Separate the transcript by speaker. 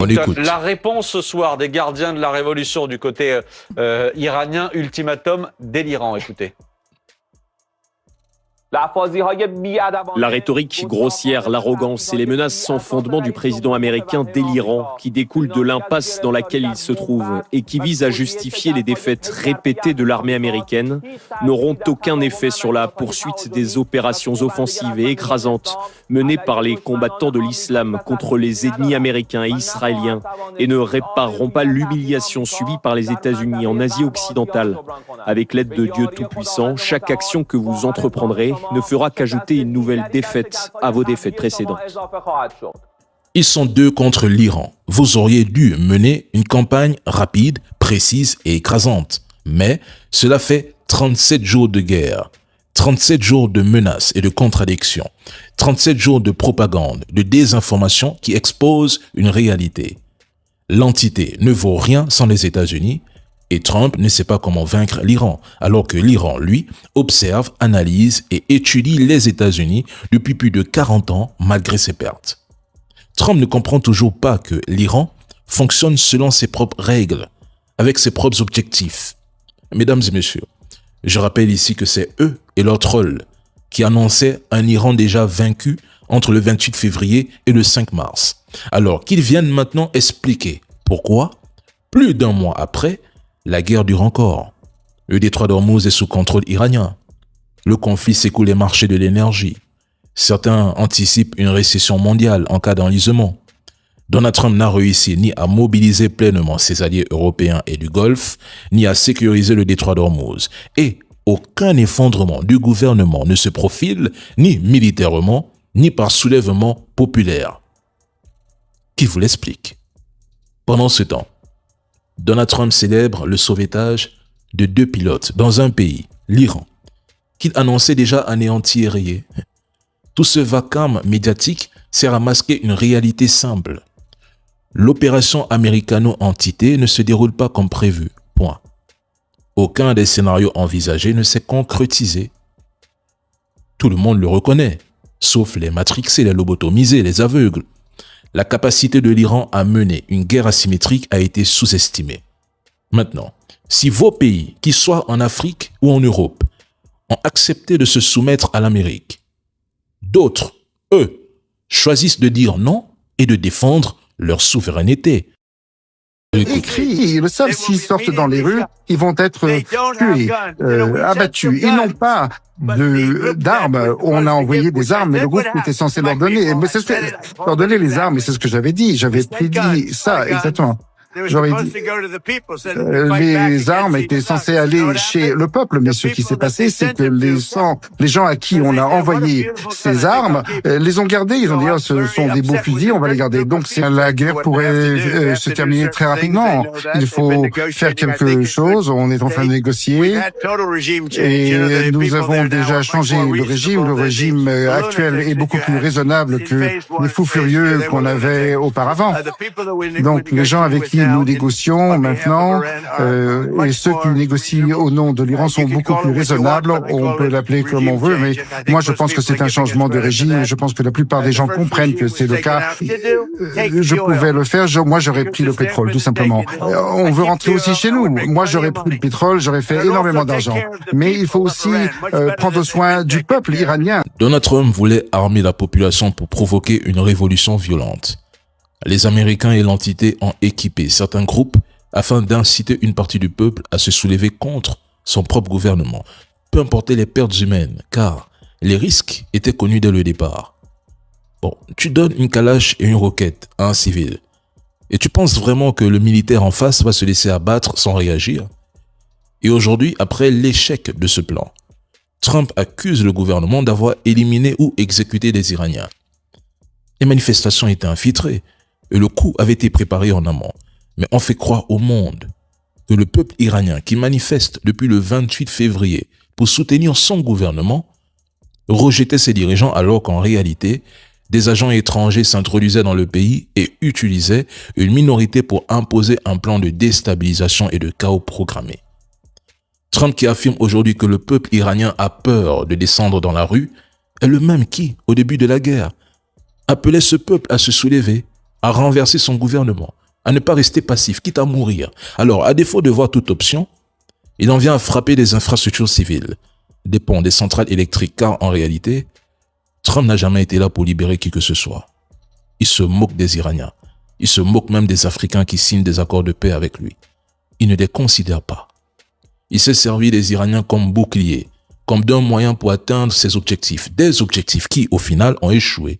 Speaker 1: On écoute.
Speaker 2: La réponse ce soir des gardiens de la révolution du côté iranien, ultimatum délirant. Écoutez.
Speaker 3: La rhétorique grossière, l'arrogance et les menaces sans fondement du président américain délirant qui découlent de l'impasse dans laquelle il se trouve et qui vise à justifier les défaites répétées de l'armée américaine n'auront aucun effet sur la poursuite des opérations offensives et écrasantes menées par les combattants de l'islam contre les ennemis américains et israéliens et ne répareront pas l'humiliation subie par les États-Unis en Asie occidentale. Avec l'aide de Dieu Tout-Puissant, chaque action que vous entreprendrez ne fera qu'ajouter une nouvelle défaite à vos défaites précédentes.
Speaker 1: Ils sont deux contre l'Iran. Vous auriez dû mener une campagne rapide, précise et écrasante. Mais cela fait 37 jours de guerre, 37 jours de menaces et de contradictions, 37 jours de propagande, de désinformation qui exposent une réalité. L'entité ne vaut rien sans les États-Unis. Et Trump ne sait pas comment vaincre l'Iran, alors que l'Iran, lui, observe, analyse et étudie les États-Unis depuis plus de 40 ans malgré ses pertes. Trump ne comprend toujours pas que l'Iran fonctionne selon ses propres règles, avec ses propres objectifs. Mesdames et messieurs, je rappelle ici que c'est eux et leurs trolls qui annonçaient un Iran déjà vaincu entre le 28 février et le 5 mars. Alors qu'ils viennent maintenant expliquer pourquoi, plus d'un mois après, la guerre dure encore. Le détroit d'Ormuz est sous contrôle iranien. Le conflit secoue les marchés de l'énergie. Certains anticipent une récession mondiale en cas d'enlisement. Donald Trump n'a réussi ni à mobiliser pleinement ses alliés européens et du Golfe, ni à sécuriser le détroit d'Ormuz. Et aucun effondrement du gouvernement ne se profile, ni militairement, ni par soulèvement populaire. Qui vous l'explique? Pendant ce temps, Donald Trump célèbre le sauvetage de 2 pilotes dans un pays, l'Iran, qu'il annonçait déjà anéanti et rayé. Tout ce vacarme médiatique sert à masquer une réalité simple. L'opération américano-entité ne se déroule pas comme prévu, point. Aucun des scénarios envisagés ne s'est concrétisé. Tout le monde le reconnaît, sauf les matrixés, les lobotomisés, les aveugles. La capacité de l'Iran à mener une guerre asymétrique a été sous-estimée. Maintenant, si vos pays, qu'ils soient en Afrique ou en Europe, ont accepté de se soumettre à l'Amérique, d'autres, eux, choisissent de dire non et de défendre leur souveraineté.
Speaker 4: Écrit, ils le savent, s'ils sortent dans les rues, ils vont être tués, abattus. Ils n'ont pas d'armes. On a envoyé des armes, mais le groupe était censé leur donner. Mais c'est ce que, leur donner les armes, et c'est ce que j'avais dit. J'avais prédit ça, exactement. J'aurais dit, les armes étaient censées aller chez le peuple, mais ce qui s'est passé, c'est que les gens à qui on a envoyé ces armes, les ont gardés. Ils ont dit, oh, ce sont des beaux fusils, on va les garder. Donc, la guerre pourrait se terminer très rapidement. Il faut faire quelque chose. On est en train de négocier. Et nous avons déjà changé le régime. Le régime actuel est beaucoup plus raisonnable que les fous furieux qu'on avait auparavant. Donc, les gens avec qui nous négocions maintenant, et ceux qui négocient au nom de l'Iran sont beaucoup plus raisonnables. On peut l'appeler comme on veut, mais moi je pense que c'est un changement de régime et je pense que la plupart des gens comprennent que c'est le cas. Je pouvais le faire, moi j'aurais pris le pétrole, tout simplement. On veut rentrer aussi chez nous. Moi j'aurais pris le pétrole, j'aurais fait énormément d'argent. Mais il faut aussi prendre soin du peuple iranien.
Speaker 1: Donald Trump voulait armer la population pour provoquer une révolution violente. Les Américains et l'entité ont équipé certains groupes afin d'inciter une partie du peuple à se soulever contre son propre gouvernement, peu importe les pertes humaines, car les risques étaient connus dès le départ. Bon, tu donnes une calache et une roquette à un civil, et tu penses vraiment que le militaire en face va se laisser abattre sans réagir? Et aujourd'hui, après l'échec de ce plan, Trump accuse le gouvernement d'avoir éliminé ou exécuté des Iraniens. Les manifestations étaient infiltrées, et le coup avait été préparé en amont. Mais on fait croire au monde que le peuple iranien qui manifeste depuis le 28 février pour soutenir son gouvernement rejetait ses dirigeants alors qu'en réalité, des agents étrangers s'introduisaient dans le pays et utilisaient une minorité pour imposer un plan de déstabilisation et de chaos programmé. Trump qui affirme aujourd'hui que le peuple iranien a peur de descendre dans la rue est le même qui, au début de la guerre, appelait ce peuple à se soulever à renverser son gouvernement, à ne pas rester passif, quitte à mourir. Alors, à défaut de voir toute option, il en vient à frapper des infrastructures civiles, des ponts, des centrales électriques, car en réalité, Trump n'a jamais été là pour libérer qui que ce soit. Il se moque des Iraniens. Il se moque même des Africains qui signent des accords de paix avec lui. Il ne les considère pas. Il s'est servi des Iraniens comme bouclier, comme d'un moyen pour atteindre ses objectifs. Des objectifs qui, au final, ont échoué.